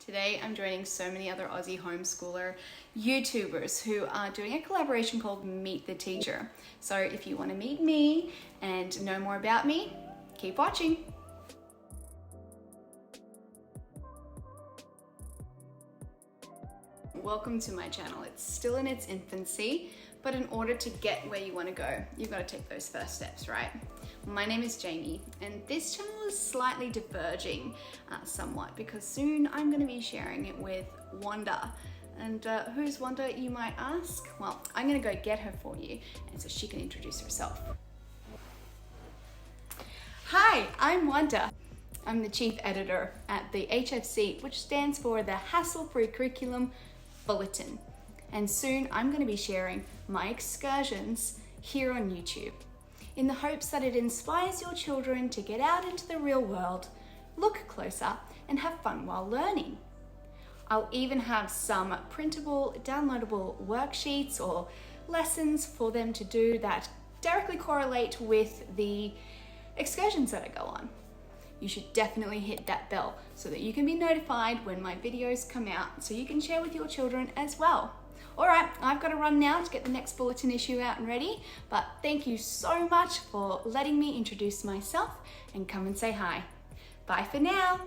Today I'm joining so many other Aussie homeschooler YouTubers who are doing a collaboration called Meet the Teacher. So if you want to meet me and know more about me, keep watching. Welcome to my channel. It's still in its infancy, but in order to get where you want to go, you've got to take those first steps, right? My name is Jamie, and this channel is slightly diverging somewhat because soon I'm going to be sharing it with Wanda. And who's Wanda, you might ask? Well, I'm going to go get her for you, and so she can introduce herself. Hi, I'm Wanda. I'm the chief editor at the HFC, which stands for the Hassle-Free Curriculum Bulletin. And soon I'm going to be sharing my excursions here on YouTube, in the hopes that it inspires your children to get out into the real world, look closer, and have fun while learning. I'll even have some printable, downloadable worksheets or lessons for them to do that directly correlate with the excursions that I go on. You should definitely hit that bell so that you can be notified when my videos come out so you can share with your children as well. All right, I've got to run now to get the next bulletin issue out and ready, but thank you so much for letting me introduce myself and come and say hi. Bye for now.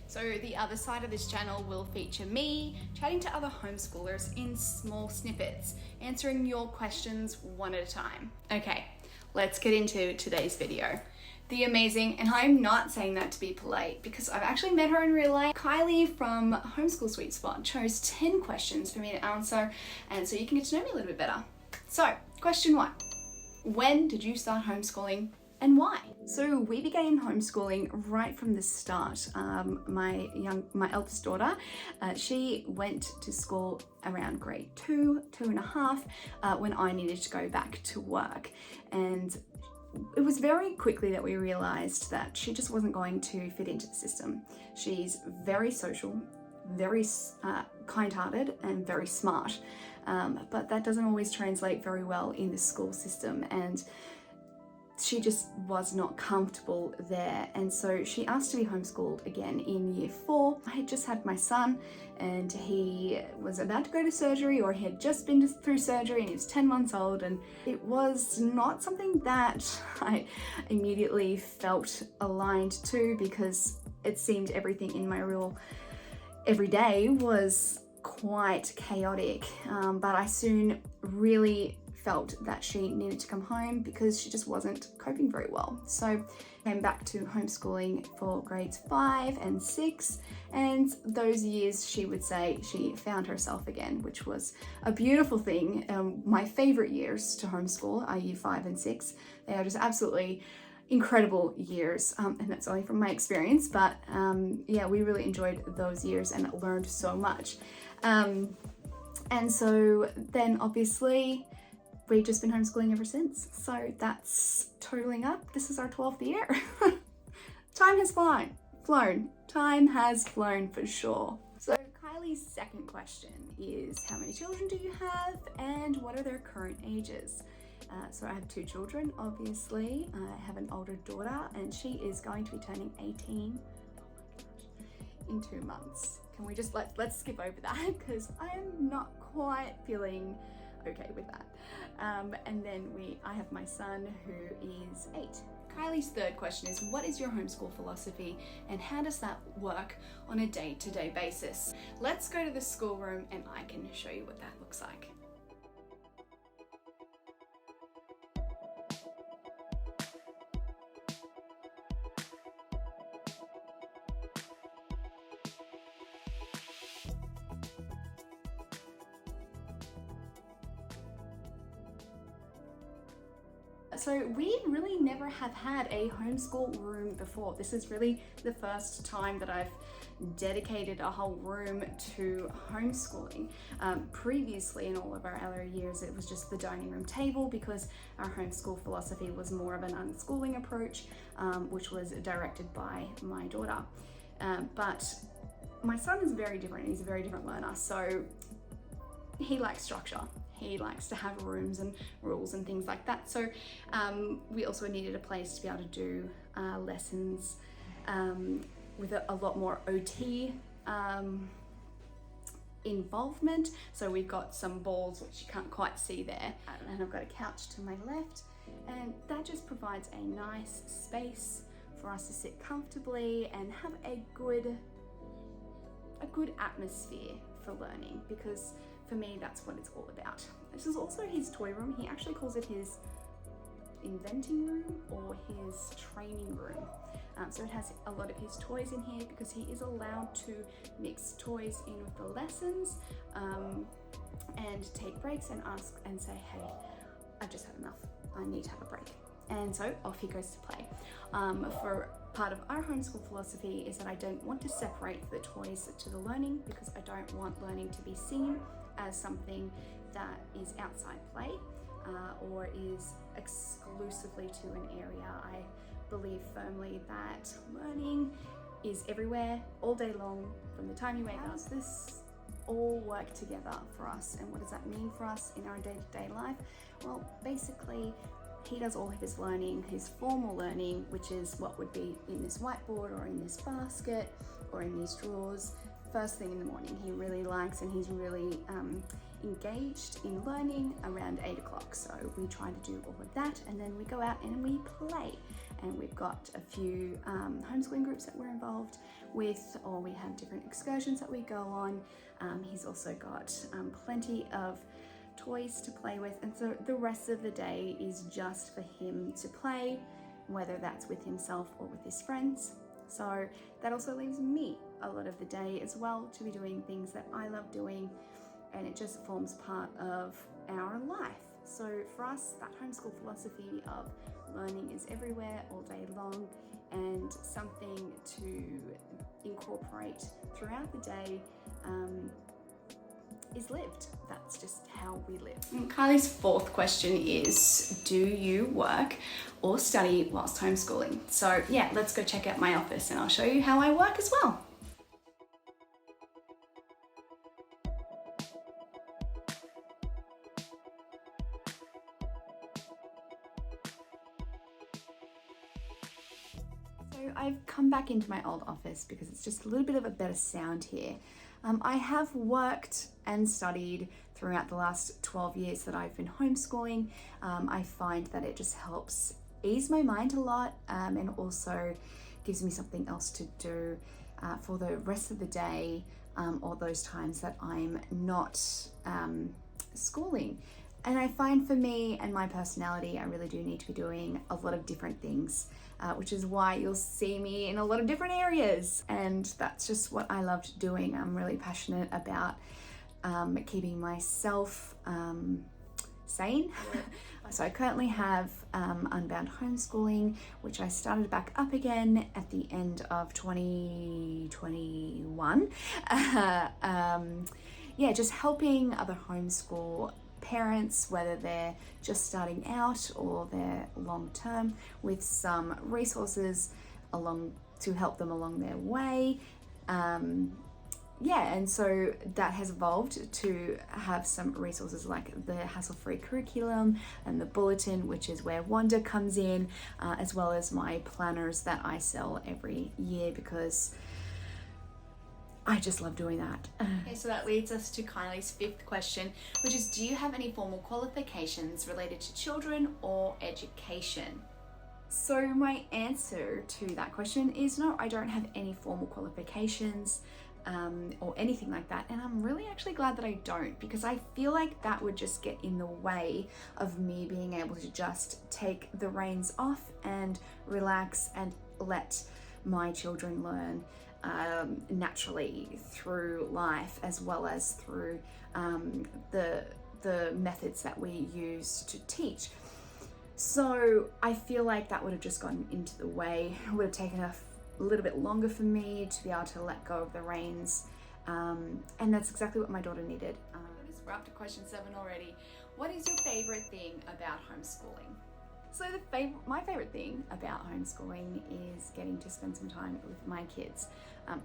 So the other side of this channel will feature me chatting to other homeschoolers in small snippets, answering your questions one at a time. Okay, let's get into today's video. The amazing, and I'm not saying that to be polite because I've actually met her in real life, Kylie from Homeschool Sweet Spot chose 10 questions for me to answer, and so you can get to know me a little bit better. So, question 1. When did you start homeschooling and why? So we began homeschooling right from the start. My eldest daughter, she went to school around grade 2, 2.5, when I needed to go back to work. And it was very quickly that we realized that she just wasn't going to fit into the system. She's very social, very kind-hearted, and very smart, but that doesn't always translate very well in the school system, and she just was not comfortable there. And so she asked to be homeschooled again in year 4. I had just had my son and he was about to go to surgery, or he had just been through surgery, and he was 10 months old, and it was not something that I immediately felt aligned to because it seemed everything in my real everyday was quite chaotic. But I soon really felt that she needed to come home because she just wasn't coping very well. So I came back to homeschooling for grades 5 and 6, and those years she would say she found herself again, which was a beautiful thing. My favorite years to homeschool are year 5 and 6. They are just absolutely incredible years, and that's only from my experience, but yeah, we really enjoyed those years and learned so much. And so then obviously we've just been homeschooling ever since. So that's totaling up. This is our 12th year. Time has flown. Time has flown for sure. So Kylie's second question is, how many children do you have and what are their current ages? So I have 2 children, obviously. I have an older daughter and she is going to be turning 18 in 2 months. Can we just, let's skip over that because I am not quite feeling okay with that. And then I have my son who is 8. Kylie's third question is, what is your homeschool philosophy and how does that work on a day-to-day basis? Let's go to the schoolroom and I can show you what that looks like. So we really never have had a homeschool room before. This is really the first time that I've dedicated a whole room to homeschooling. Previously in all of our other years, it was just the dining room table because our homeschool philosophy was more of an unschooling approach, which was directed by my daughter. But my son is very different. He's a very different learner. So he likes structure. He likes to have rooms and rules and things like that. So we also needed a place to be able to do lessons with a lot more OT involvement. So we've got some balls which you can't quite see there, and I've got a couch to my left, and that just provides a nice space for us to sit comfortably and have a good atmosphere for learning, because for me that's what it's all about. This is also his toy room. He actually calls it his inventing room or his training room. So it has a lot of his toys in here because he is allowed to mix toys in with the lessons and take breaks and ask and say, hey, I've just had enough, I need to have a break. And so off he goes to play. For part of our homeschool philosophy is that I don't want to separate the toys to the learning, because I don't want learning to be seen as something that is outside play or is exclusively to an area. I believe firmly that learning is everywhere, all day long, from the time you wake up. How does this all work together for us, and what does that mean for us in our day-to-day life? Well, basically, he does all of his learning, his formal learning, which is what would be in this whiteboard or in this basket or in these drawers, first thing in the morning. He really likes, and he's really engaged in learning around 8 o'clock. So we try to do all of that, and then we go out and we play. And we've got a few homeschooling groups that we're involved with, or we have different excursions that we go on. He's also got plenty of toys to play with, and so the rest of the day is just for him to play, whether that's with himself or with his friends. So that also leaves me a lot of the day as well to be doing things that I love doing, and it just forms part of our life. So for us, that homeschool philosophy of learning is everywhere, all day long, and something to incorporate throughout the day is lived. That's just how we live. Kylie's fourth question is, do you work or study whilst homeschooling? So yeah, let's go check out my office and I'll show you how I work as well. So I've come back into my old office because it's just a little bit of a better sound here. I have worked and studied throughout the last 12 years that I've been homeschooling. I find that it just helps ease my mind a lot, and also gives me something else to do for the rest of the day, or those times that I'm not schooling. And I find for me and my personality, I really do need to be doing a lot of different things, which is why you'll see me in a lot of different areas. And that's just what I loved doing. I'm really passionate about keeping myself sane. So I currently have Unbound Homeschooling, which I started back up again at the end of 2021. Yeah, just helping other homeschool parents, whether they're just starting out or they're long term, with some resources along to help them along their way. Yeah, and so that has evolved to have some resources like the hassle-free curriculum and the bulletin, which is where Wanda comes in, as well as my planners that I sell every year because I just love doing that. Okay, so that leads us to Kylie's fifth question, which is, do you have any formal qualifications related to children or education? So my answer to that question is no, I don't have any formal qualifications or anything like that. And I'm really actually glad that I don't, because I feel like that would just get in the way of me being able to just take the reins off and relax and let my children learn naturally through life, as well as through the methods that we use to teach. So I feel like that would have just gotten into the way. It would have taken a little bit longer for me to be able to let go of the reins, and that's exactly what my daughter needed. We're up to question 7 already. What is your favorite thing about homeschooling? So my favorite thing about homeschooling is getting to spend some time with my kids,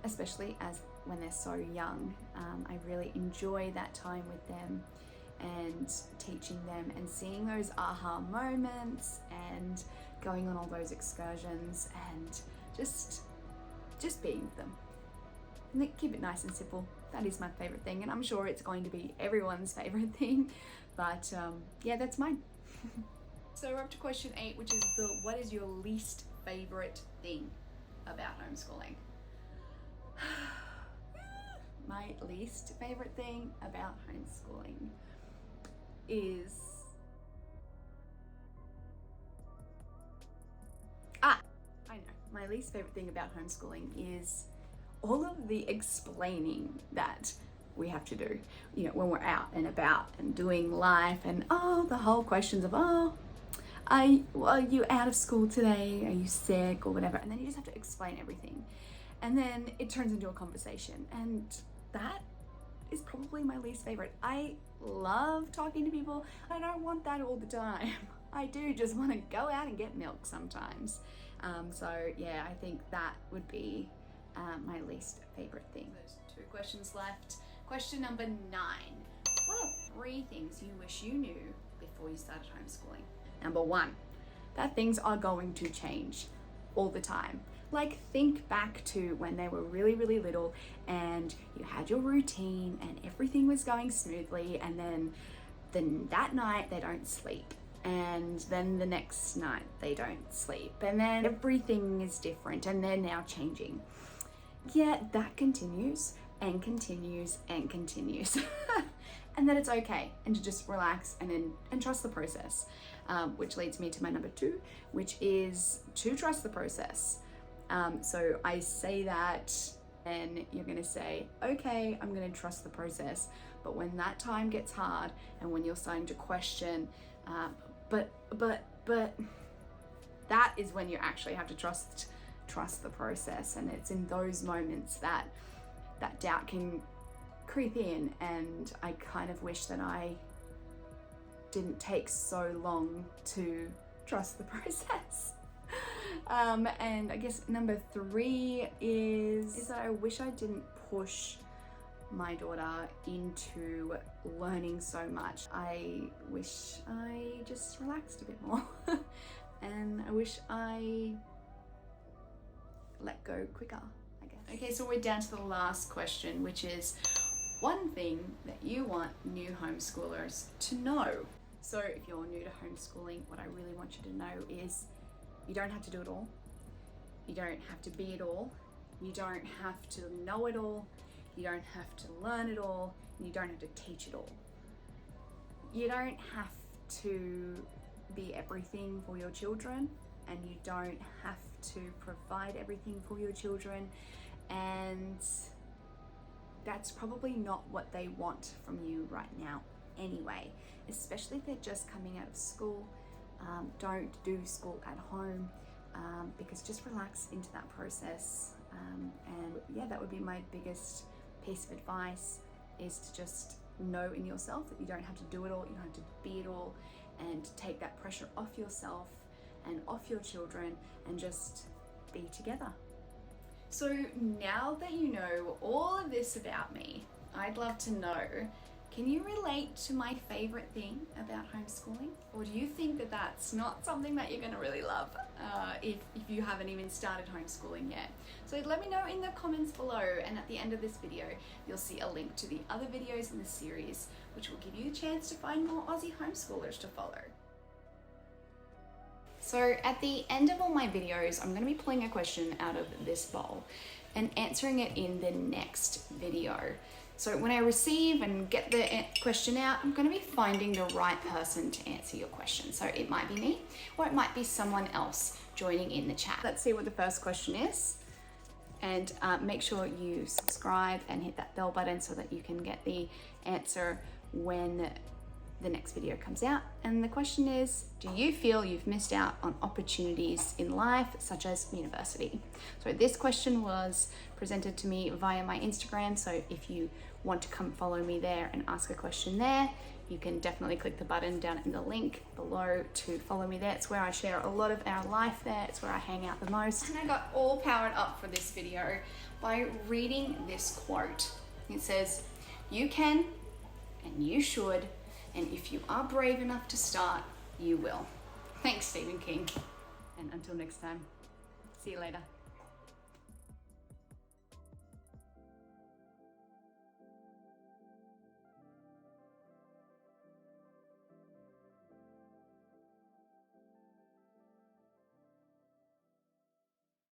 especially as when they're so young. I really enjoy that time with them and teaching them and seeing those aha moments and going on all those excursions and just just being with them. And keep it nice and simple. That is my favorite thing, and I'm sure it's going to be everyone's favorite thing, but yeah, that's mine. So we're up to question 8, which is what is your least favorite thing about homeschooling? My least favorite thing about homeschooling is I know. My least favorite thing about homeschooling is all of the explaining that we have to do, you know, when we're out and about and doing life, and the whole questions of are you out of school today? Are you sick or whatever? And then you just have to explain everything. And then it turns into a conversation. And that is probably my least favorite. I love talking to people. I don't want that all the time. I do just want to go out and get milk sometimes. So yeah, I think that would be my least favorite thing. There's 2 questions left. Question number 9. What are 3 things you wish you knew before you started homeschooling? Number 1, that things are going to change all the time. Like, think back to when they were really, really little and you had your routine and everything was going smoothly, and then that night they don't sleep, and then the next night they don't sleep, and then everything is different and they're now changing. Yeah, that continues and continues and continues. And then it's okay, and to just relax and trust the process, which leads me to my number 2, which is to trust the process. So I say that, and you're gonna say, okay, I'm gonna trust the process. But when that time gets hard and when you're starting to question, but that is when you actually have to trust the process. And it's in those moments that doubt can creep in, and I kind of wish that I didn't take so long to trust the process. And I guess number 3 is that I wish I didn't push my daughter into learning so much. I wish I just relaxed a bit more. And I wish I let go quicker, I guess. Okay, so we're down to the last question, which is one thing that you want new homeschoolers to know. So if you're new to homeschooling, what I really want you to know is you don't have to do it all. You don't have to be it all. You don't have to know it all. You don't have to learn it all. And you don't have to teach it all. You don't have to be everything for your children, and you don't have to provide everything for your children. And that's probably not what they want from you right now anyway, especially if they're just coming out of school. Don't do school at home, because just relax into that process. And yeah, that would be my biggest piece of advice, is to just know in yourself that you don't have to do it all, you don't have to be it all, and take that pressure off yourself and off your children, and just be together. So now that you know all of this about me, I'd love to know, can you relate to my favorite thing about homeschooling? Or do you think that that's not something that you're gonna really love if you haven't even started homeschooling yet? So let me know in the comments below, and at the end of this video, you'll see a link to the other videos in the series, which will give you a chance to find more Aussie homeschoolers to follow. So at the end of all my videos, I'm gonna be pulling a question out of this bowl and answering it in the next video. So when I receive and get the question out, I'm going to be finding the right person to answer your question. So it might be me, or it might be someone else joining in the chat. Let's see what the first question is. And make sure you subscribe and hit that bell button so that you can get the answer when the next video comes out. And the question is, do you feel you've missed out on opportunities in life, such as university? So this question was presented to me via my Instagram. So if you want to come follow me there and ask a question there, you can definitely click the button down in the link below to follow me there. It's where I share a lot of our life there. It's where I hang out the most. And I got all powered up for this video by reading this quote. It says, "You can and you should, and if you are brave enough to start, you will." Thanks, Stephen King. And until next time, see you later.